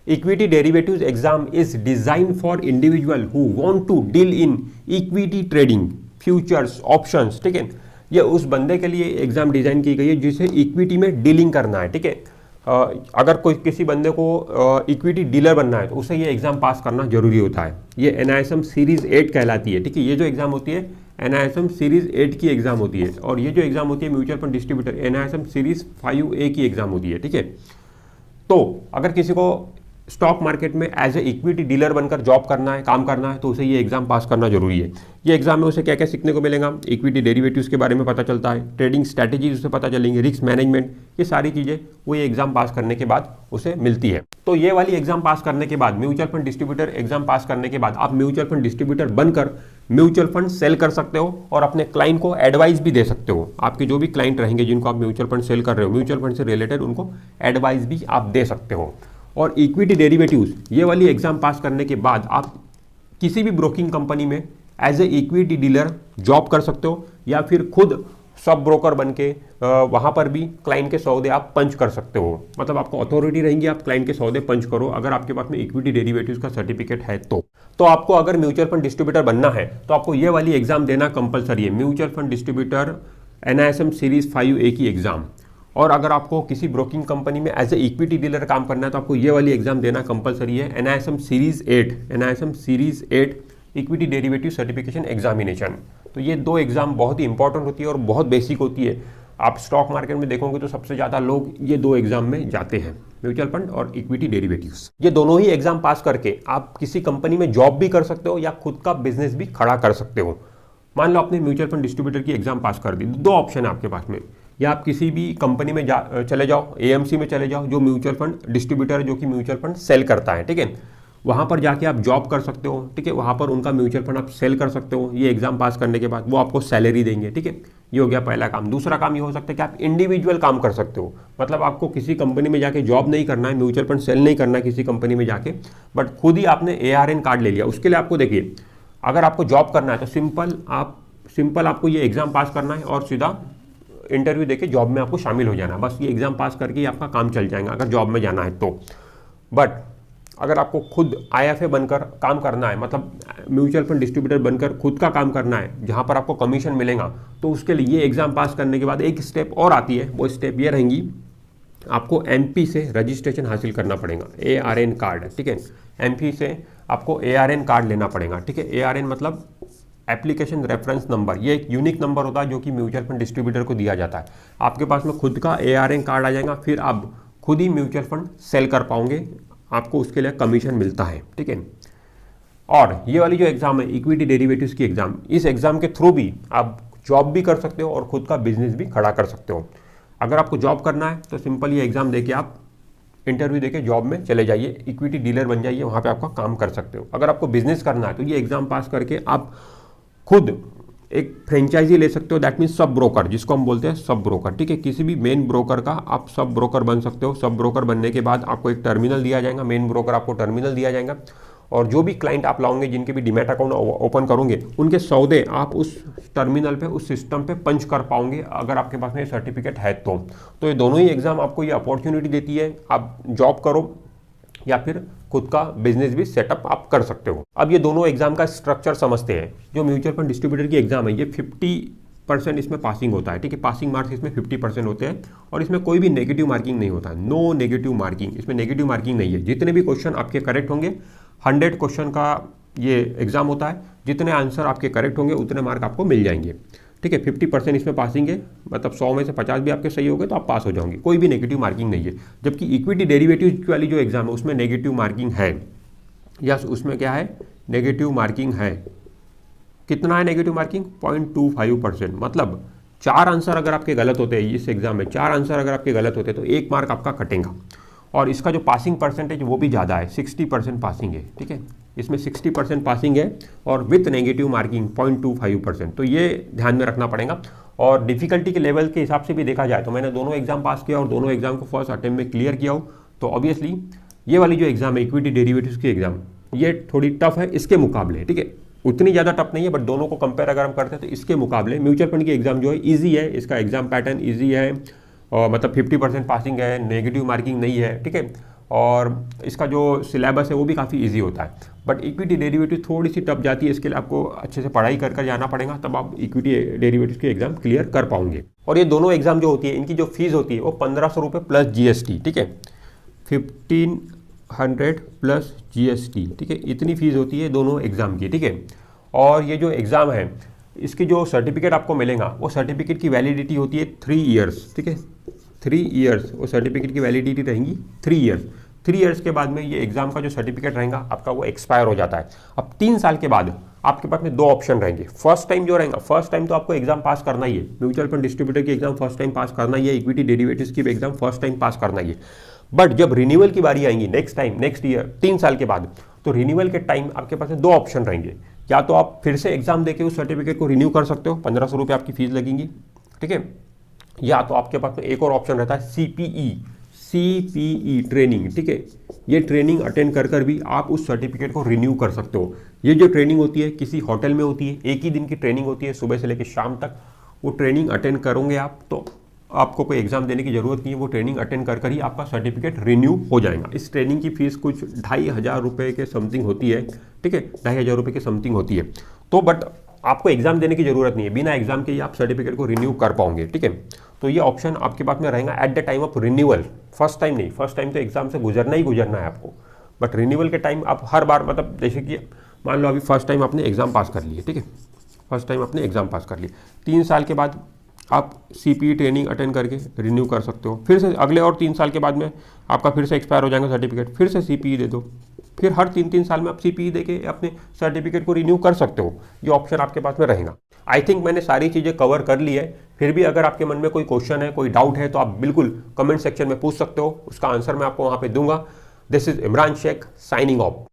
Equity derivatives exam is design for individual who want to deal in equity trading, futures, options, ठीक है। ये उस बंदे के लिए एग्जाम डिजाइन की गई है जिसे इक्विटी में डीलिंग करना है, ठीक है। अगर कोई किसी बंदे को इक्विटी डीलर बनना है तो उसे ये एग्जाम पास करना जरूरी होता है। ये NISM सीरीज 8 कहलाती है, ठीक है। ये जो एग्जाम होती है NISM सीरीज 8 की एग्जाम होती है, और ये जो एग्जाम होती है mutual fund distributor NISM series 5A की एग्जाम होती है, ठीक है। तो अगर किसी को स्टॉक मार्केट में एज ए इक्विटी डीलर बनकर जॉब करना है, काम करना है, तो उसे ये एग्जाम पास करना जरूरी है। ये एग्जाम में उसे क्या क्या सीखने को मिलेगा, इक्विटी डेरिवेटिव्स के बारे में पता चलता है, ट्रेडिंग स्ट्रैटेजीज उसे पता चलेंगे, रिस्क मैनेजमेंट, ये सारी चीज़ें वो ये एग्जाम पास करने के बाद उसे मिलती है। तो ये वाली एग्जाम पास करने के बाद, म्यूचुअल फंड डिस्ट्रीब्यूटर एग्जाम पास करने के बाद आप म्यूचुअल फंड डिस्ट्रीब्यूटर बनकर म्यूचुअल फंड सेल कर सकते हो और अपने क्लाइंट को एडवाइस भी दे सकते हो। आपके जो भी क्लाइंट रहेंगे जिनको आप म्यूचुअल फंड सेल कर रहे हो, म्यूचुअल फंड से रिलेटेड उनको एडवाइस भी आप दे सकते हो। और इक्विटी डेरिवेटिव्स ये वाली एग्जाम पास करने के बाद आप किसी भी ब्रोकिंग कंपनी में as a equity dealer job कर सकते हो, या फिर खुद सब ब्रोकर बन के वहाँ पर भी क्लाइंट के सौदे आप पंच कर सकते हो। मतलब आपको अथॉरिटी रहेंगी, आप क्लाइंट के सौदे पंच करो अगर आपके पास में इक्विटी डेरिवेटिव्स का सर्टिफिकेट है तो आपको अगर म्यूचुअल फंड डिस्ट्रीब्यूटर बनना है तो आपको ये वाली एग्जाम देना कंपलसरी है, mutual fund distributor NISM series 5A की एग्जाम। और अगर आपको किसी ब्रोकिंग कंपनी में एज ए इक्विटी डीलर काम करना है तो आपको ये वाली एग्जाम देना कंपलसरी है, NISM series 8 equity derivative certification examination. तो ये दो एग्जाम बहुत ही इंपॉर्टेंट होती है और बहुत बेसिक होती है। आप स्टॉक मार्केट में देखोगे तो सबसे ज़्यादा लोग ये दो एग्जाम में जाते हैं, म्यूचुअल फंड और इक्विटी डेरिवेटिव्स। ये दोनों ही एग्जाम पास करके आप किसी कंपनी में जॉब भी कर सकते हो या खुद का बिजनेस भी खड़ा कर सकते हो। मान लो आपने म्यूचुअल फंड डिस्ट्रीब्यूटर की एग्जाम पास कर दी, दो ऑप्शन है आपके पास में, या आप किसी भी कंपनी में चले जाओ, AMC में चले जाओ जो म्यूचुअल फंड डिस्ट्रीब्यूटर है, जो कि म्यूचुअल फंड सेल करता है, ठीक है। वहाँ पर जाके आप जॉब कर सकते हो, ठीक है। वहाँ पर उनका म्यूचुअल फंड आप सेल कर सकते हो। ये एग्जाम पास करने के बाद वो आपको सैलरी देंगे, ठीक है। ये हो गया पहला काम। दूसरा काम ये हो सकता है कि आप इंडिविजुअल काम कर सकते हो, मतलब आपको किसी कंपनी में जाके जॉब नहीं करना है, म्यूचुअल फंड सेल नहीं करना है किसी कंपनी में जाके, बट खुद ही आपने ARN कार्ड ले लिया। उसके लिए आपको देखिए, अगर आपको जॉब करना है तो सिंपल आपको ये एग्जाम पास करना है और सीधा इंटरव्यू देके जॉब में आपको शामिल हो जाना है। बस ये एग्जाम पास करके ही आपका काम चल जाएगा अगर जॉब में जाना है तो। बट अगर आपको खुद IFA बनकर काम करना है, मतलब म्यूचुअल फंड डिस्ट्रीब्यूटर बनकर खुद का काम करना है जहां पर आपको कमीशन मिलेगा, तो उसके लिए ये एग्जाम पास करने के बाद एक स्टेप और आती है। वो स्टेप ये रहेंगी, आपको MP से रजिस्ट्रेशन हासिल करना पड़ेगा, ARN कार्ड, ठीक है। MP से आपको ARN कार्ड लेना पड़ेगा, ठीक है। ARN मतलब एप्लीकेशन रेफरेंस नंबर, ये एक यूनिक नंबर होता है जो कि म्यूचुअल फंड डिस्ट्रीब्यूटर को दिया जाता है। आपके पास में खुद का ARN कार्ड आ जाएगा, फिर आप खुद ही म्यूचुअल फंड सेल कर पाओगे, आपको उसके लिए कमीशन मिलता है, ठीक है। और ये वाली जो एग्जाम है इक्विटी डेरिवेटिव्स की एग्जाम, इस एग्जाम के थ्रू भी आप जॉब भी कर सकते हो और खुद का बिजनेस भी खड़ा कर सकते हो। अगर आपको जॉब करना है तो सिंपल ये एग्जाम देके आप इंटरव्यू देके जॉब में चले जाइए, इक्विटी डीलर बन जाइए, वहाँ पे आपका काम कर सकते हो। अगर आपको बिजनेस करना है तो ये एग्जाम पास करके आप खुद एक फ्रेंचाइजी ले सकते हो, दैट मीन्स सब ब्रोकर, जिसको हम बोलते हैं सब ब्रोकर, ठीक है। किसी भी मेन ब्रोकर का आप सब ब्रोकर बन सकते हो। सब ब्रोकर बनने के बाद आपको एक टर्मिनल दिया जाएगा, मेन ब्रोकर आपको टर्मिनल दिया जाएगा, और जो भी क्लाइंट आप लाओगे, जिनके भी डीमैट अकाउंट ओपन करोगे, उनके सौदे आप उस टर्मिनल पे, उस सिस्टम पे पंच कर पाओगे अगर आपके पास में सर्टिफिकेट है तो ये दोनों ही एग्जाम आपको ये अपॉर्चुनिटी देती है, आप जॉब करो या फिर खुद का बिजनेस भी सेटअप आप कर सकते हो। अब ये दोनों एग्जाम का स्ट्रक्चर समझते हैं। जो म्यूचुअल फंड डिस्ट्रीब्यूटर की एग्जाम है ये 50% इसमें पासिंग होता है, ठीक है। पासिंग मार्क्स इसमें 50% होते हैं और इसमें कोई भी नेगेटिव मार्किंग नहीं होता है, नो नेगेटिव मार्किंग, इसमें नेगेटिव मार्किंग नहीं है। जितने भी क्वेश्चन आपके करेक्ट होंगे, 100 क्वेश्चन का ये एग्जाम होता है, जितने आंसर आपके करेक्ट होंगे उतने मार्क आपको मिल जाएंगे, ठीक है। 50% इसमें पासिंग है, मतलब 100 में से 50 भी आपके सही हो गए तो आप पास हो जाओगे, कोई भी नेगेटिव मार्किंग नहीं है। जबकि इक्विटी डेरिवेटिव वाली जो एग्जाम है उसमें नेगेटिव मार्किंग है, या उसमें क्या है, नेगेटिव मार्किंग है। कितना है नेगेटिव मार्किंग? 0.25%। मतलब 4 आंसर अगर आपके गलत होते हैं इस एग्जाम में, 4 आंसर अगर आपके गलत होते हैं तो 1 मार्क आपका कटेगा। और इसका जो पासिंग परसेंटेज वो भी ज़्यादा है, 60% पासिंग है, ठीक है। इसमें 60% पासिंग है और विथ नेगेटिव मार्किंग 0.25%। तो ये ध्यान में रखना पड़ेगा। और डिफिकल्टी के लेवल के हिसाब से भी देखा जाए तो मैंने दोनों एग्जाम पास किया और दोनों एग्जाम को फर्स्ट अटेम्प्ट में क्लियर किया हो, तो ऑब्वियसली ये वाली जो एग्जाम है इक्विटी डेरिवेटिव्स की एग्जाम, ये थोड़ी टफ है इसके मुकाबले, ठीक है। उतनी ज़्यादा टफ नहीं है, बट दोनों को कंपेयर अगर हम करते हैं तो इसके मुकाबले म्यूचुअल फंड की एग्जाम जो है ईजी है, इसका एग्जाम पैटर्न ईजी है, और मतलब 50% पासिंग है, नेगेटिव मार्किंग नहीं है, ठीक है। और इसका जो सिलेबस है वो भी काफ़ी ईजी होता है। बट इक्विटी डेरिवेटिव थोड़ी सी टफ जाती है, इसके लिए आपको अच्छे से पढ़ाई कर कर जाना पड़ेगा, तब आप इक्विटी डेरिवेटिव के एग्जाम क्लियर कर पाओगे। और ये दोनों एग्जाम जो होती है इनकी जो फीस होती है वो 1500 रुपये प्लस GST, ठीक है, 1500 प्लस GST, ठीक है, इतनी फीस होती है दोनों एग्जाम की, ठीक है। और ये जो एग्ज़ाम है इसकी जो सर्टिफिकेट आपको मिलेगा वो सर्टिफिकेट की वैलिडिटी होती है 3 ईयर्स, ठीक है, 3 ईयर्स वो सर्टिफिकेट की वैलिडिटी रहेंगी 3 ईयर्स। 3 ईयर्स के बाद में ये एग्जाम का जो सर्टिफिकेट रहेगा आपका वो एक्सपायर हो जाता है। अब 3 साल के बाद आपके पास में 2 ऑप्शन रहेंगे। फर्स्ट टाइम जो रहेगा, फर्स्ट टाइम तो आपको एग्जाम पास करना ही है, म्यूचुअल फंड डिस्ट्रीब्यूटर की एग्जाम फर्स्ट टाइम पास करना ही है, इक्विटी डेरिवेटिव्स की एग्जाम फर्स्ट टाइम पास करना ही है। बट जब रिन्यूअल की बारी आएंगी नेक्स्ट टाइम, नेक्स्ट ईयर 3 साल के बाद, तो रिन्यूअल के टाइम आपके पास 2 ऑप्शन रहेंगे। या तो आप फिर से एग्जाम देके उस सर्टिफिकेट को रिन्यू कर सकते हो, 1500 रुपये आपकी फीस लगेंगी, ठीक है। या तो आपके पास में एक और ऑप्शन रहता है CPE ट्रेनिंग, ठीक है, ये ट्रेनिंग अटेंड कर कर भी आप उस सर्टिफिकेट को रिन्यू कर सकते हो। ये जो ट्रेनिंग होती है किसी होटल में होती है, एक ही दिन की ट्रेनिंग होती है, सुबह से लेकर शाम तक वो ट्रेनिंग अटेंड करोगे आप तो आपको कोई एग्जाम देने की जरूरत नहीं है, वो ट्रेनिंग अटेंड कर कर ही आपका सर्टिफिकेट रिन्यू हो जाएगा। इस ट्रेनिंग की फीस कुछ 2500 रुपये के समथिंग होती है, ठीक है, 2500 रुपये की समथिंग होती है। तो बट आपको एग्जाम देने की जरूरत नहीं है, बिना एग्जाम के ही आप सर्टिफिकेट को रिन्यू कर पाओगे, ठीक है। तो ये ऑप्शन आपके पास में रहेगा at the time of renewal, first time नहीं, फर्स्ट टाइम तो एग्जाम से गुजरना ही गुजरना है आपको, बट रिन्यूअल के टाइम आप हर बार, मतलब जैसे कि मान लो अभी फर्स्ट टाइम आपने एग्जाम पास कर लिए, ठीक है, फर्स्ट टाइम आपने एग्जाम पास कर लिए, 3 साल के बाद आप CPE ट्रेनिंग अटेंड करके रिन्यू कर सकते हो। फिर से अगले और 3 साल के बाद में आपका फिर से एक्सपायर हो जाएगा सर्टिफिकेट, फिर से CPE दे दो, फिर हर 3-3 साल में आप CPE देके अपने सर्टिफिकेट को रिन्यू कर सकते हो। ये ऑप्शन आपके पास में रहेगा। आई थिंक मैंने सारी चीज़ें कवर कर ली है। फिर भी अगर आपके मन में कोई क्वेश्चन है, कोई डाउट है, तो आप बिल्कुल कमेंट सेक्शन में पूछ सकते हो, उसका आंसर मैं आपको वहाँ पे दूंगा। This is Imran Sheikh signing of.